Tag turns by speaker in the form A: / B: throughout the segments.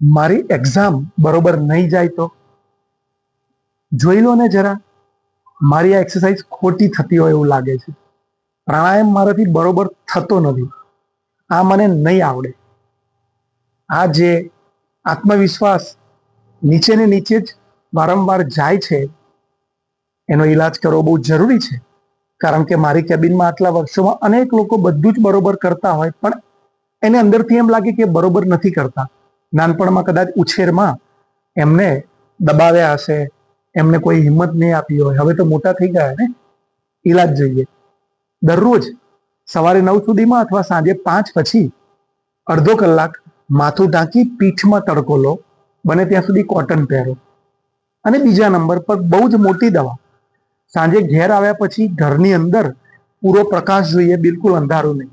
A: મારી એક્ઝામ બરોબર નહીં જાય તો જોઈ લો ને જરા, મારી આ એક્સરસાઇઝ ખોટી થતી હોય એવું લાગે છે. પ્રાણાયામ મારાથી બરોબર થતો નથી, આ મને નહીં આવડે. આ જે આત્મવિશ્વાસ નીચે ને નીચે જ વારંવાર જાય છે, એનો ઈલાજ કરવો બહુ જરૂરી છે. કારણ કે મારી કેબિનમાં આટલા વર્ષોમાં અનેક લોકો બધું જ બરોબર કરતા હોય, પણ એને અંદરથી એમ લાગે કે બરોબર નથી કરતા. નાનપણમાં કદાચ ઉછેરમાં એમને દબાવ્યા હશે, એમને કોઈ હિંમત નહીં આપી હોય. હવે તો મોટા થઈ ગયા ને, ઈલાજ જોઈએ. દરરોજ સવારે 9 સુધીમાં અથવા સાંજે 5 પછી અડધો કલાક માથું ઢાંકી પીઠમાં તડકો લો, બને ત્યાં સુધી કોટન પહેરો. અને બીજા નંબર પર બહુ જ મોટી દવા, સાંજે ઘેર આવ્યા પછી ઘરની અંદર પૂરો પ્રકાશ જોઈએ, બિલકુલ અંધારું નહીં.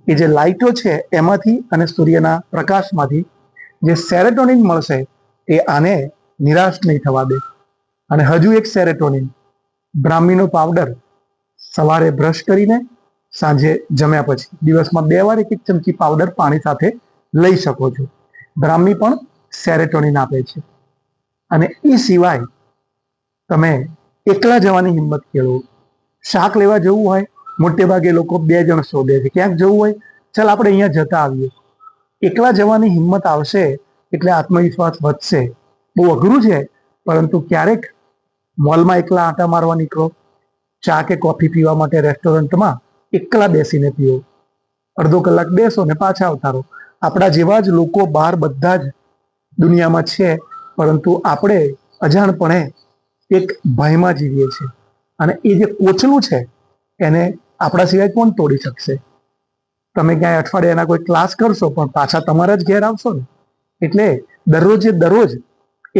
A: એ જે લાઇટો છે એમાંથી અને સૂર્યના પ્રકાશમાંથી જે સેરેટોનિન મળશે એ આને નિરાશ નહીં થવા દે. અને હજુ એક સેરેટોનિન, બ્રાહ્મીનો પાવડર સવારે બ્રશ કરીને સાંજે જમ્યા પછી દિવસમાં 2 વાર 1 ચમચી પાવડર પાણી સાથે લઈ શકો છો. બ્રાહ્મી પણ સેરેટોનિન આપે છે. અને એ સિવાય તમે એકલા જવાની હિંમત કેળવો. શાક લેવા જવું હોય, મોટે ભાગે લોકો 2 જણ શોધે છે. ક્યાંક જવું હોય, ચાલ આપણે અહીંયા જતા આવીએ. એકલા જવાની હિંમત આવશે એટલે આત્મવિશ્વાસ વધશે. બહુ અઘરું છે, પરંતુ ક્યારેક મોલમાં એકલા આંટા મારવા નીકળો, ચા કે કોફી પીવા માટે રેસ્ટોરન્ટમાં એકલા બેસીને પીવો, અડધો કલાક બેસો ને પાછા આવતા રહો. આપણા જેવા જ લોકો બહાર બધા જ દુનિયામાં છે, પરંતુ આપણે અજાણપણે એક ભયમાં જીવીએ છીએ. અને એ જે કોચલું છે એને આપણા સિવાય કોણ તોડી શકશે? તમે ક્યાંય અઠવાડિયાના કોઈ ક્લાસ કરશો, પણ પાછા તમારા જ ઘેર આવશો ને. એટલે દરરોજ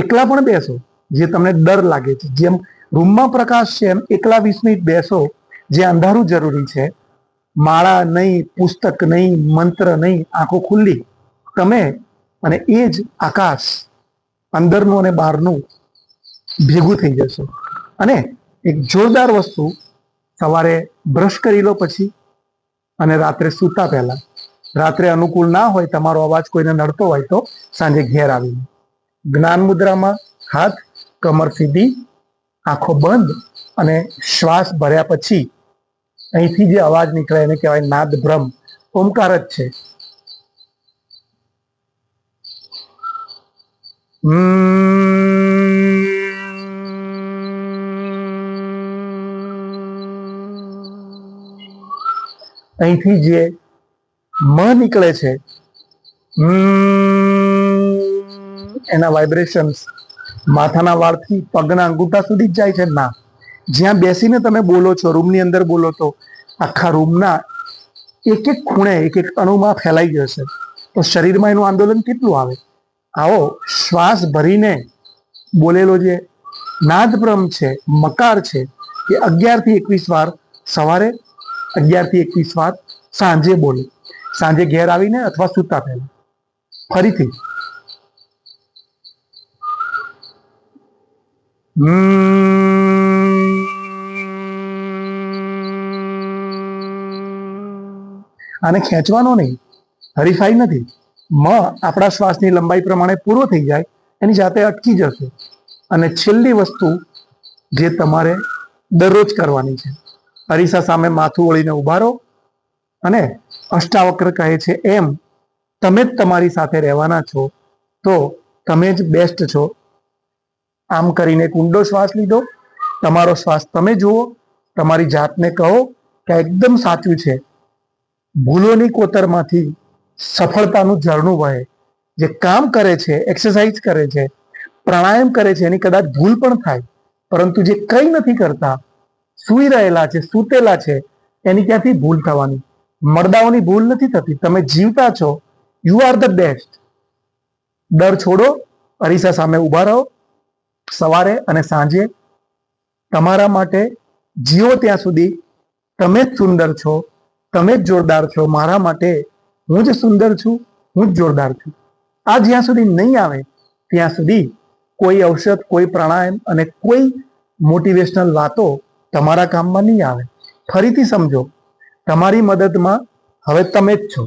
A: એકલા પણ બેસો, જે તમને ડર લાગે છે. જેમ રૂમમાં પ્રકાશ છે એમ એકલા 20 મિનિટ બેસો, જે અંધારું જરૂરી છે. માળા નહીં, પુસ્તક નહીં, મંત્ર નહીં, આંખો ખુલ્લી તમે અને એ જ આકાશ, અંદરનું અને બહારનું ભેગું થઈ જશે. અને એક જોરદાર વસ્તુ, સવારે બ્રશ કરી લો પછી અને રાત્રે સૂતા પહેલા, રાત્રે અનુકૂળ ના હોય, તમારો અવાજ કોઈને નડતો હોય, તો સાંજે ઘેર આવીને જ્ઞાન મુદ્રામાં હાથ, કમર સીધી, આંખો બંધ અને શ્વાસ ભર્યા પછી અહીંથી જે અવાજ નીકળે એને કહેવાય નાદ બ્રહ્મ, ઓમકાર જ છે. અહીંથી જે મ નીકળે છે, એના વાઇબ્રેશન્સ માથાના વાળથી પગના અંગૂઠા સુધી જ જાય છે. ના, જ્યાં બેસીને તમે બોલો છો, રૂમની અંદર બોલો તો આખા રૂમના એક એક ખૂણે, એક એક અણુમાં ફેલાઈ જશે. તો શરીરમાં એનું આંદોલન કેટલું આવે. આવો શ્વાસ ભરીને બોલેલો જે નાદ બ્રહ્મ છે, મકાર છે, એ 11 થી 21 વાર સવારે, 11 થી 21 વાર સાંજે બોલો. સાંજે ઘેર આવીને અથવા સૂતા પહેલા ફરીથી આને ખેંચવાનો નહીં, હરીફાઈ નથી. આપણા શ્વાસની લંબાઈ પ્રમાણે પૂરો થઈ જાય, એની જાતે અટકી જશે. અને છેલ્લી વસ્તુ જે તમારે દરરોજ કરવાની છે, અરીસા સામે માથું વળીને ઉભા રહો અને અષ્ટાવક્ર કહે છે એમ તમે જ તમારી સાથે રહેવાના છો, તો તમે જ બેસ્ટ છો. આમ કરીને ઊંડો શ્વાસ લીધો, તમારો શ્વાસ તમે જુઓ, તમારી જાતને કહો કે એકદમ સાચું છે. ભૂલોની કોતરમાંથી સફળતાનું ઝરણું વહે. જે કામ કરે છે, એક્સરસાઇઝ કરે છે, પ્રાણાયામ કરે છે, એની કદાચ ભૂલ પણ થાય, પરંતુ જે કંઈ નથી કરતા, સૂઈ રહેલા છે, સૂતેલા છે, એની ક્યાંથી ભૂલ થવાની? મરદાઓની ભૂલ નથી થતી. તમે જીવતા છો, યુ આર ધ બેસ્ટ. ડર છોડો, અરીસા સામે ઉભા રહો, સવારે અને સાંજે તમારા માટે જીવો ત્યાં સુધી તમે જ સુંદર છો, તમે જ જોરદાર છો. મારા માટે હું જ સુંદર છું, હું જ જોરદાર છું. આ જ્યાં સુધી નહીં આવે ત્યાં સુધી કોઈ ઔષધ, કોઈ પ્રાણાયામ અને કોઈ મોટિવેશનલ વાતો તમારા કામમાં નહીં આવે. ફરીથી સમજો, તમારી મદદમાં હવે તમે જ છો.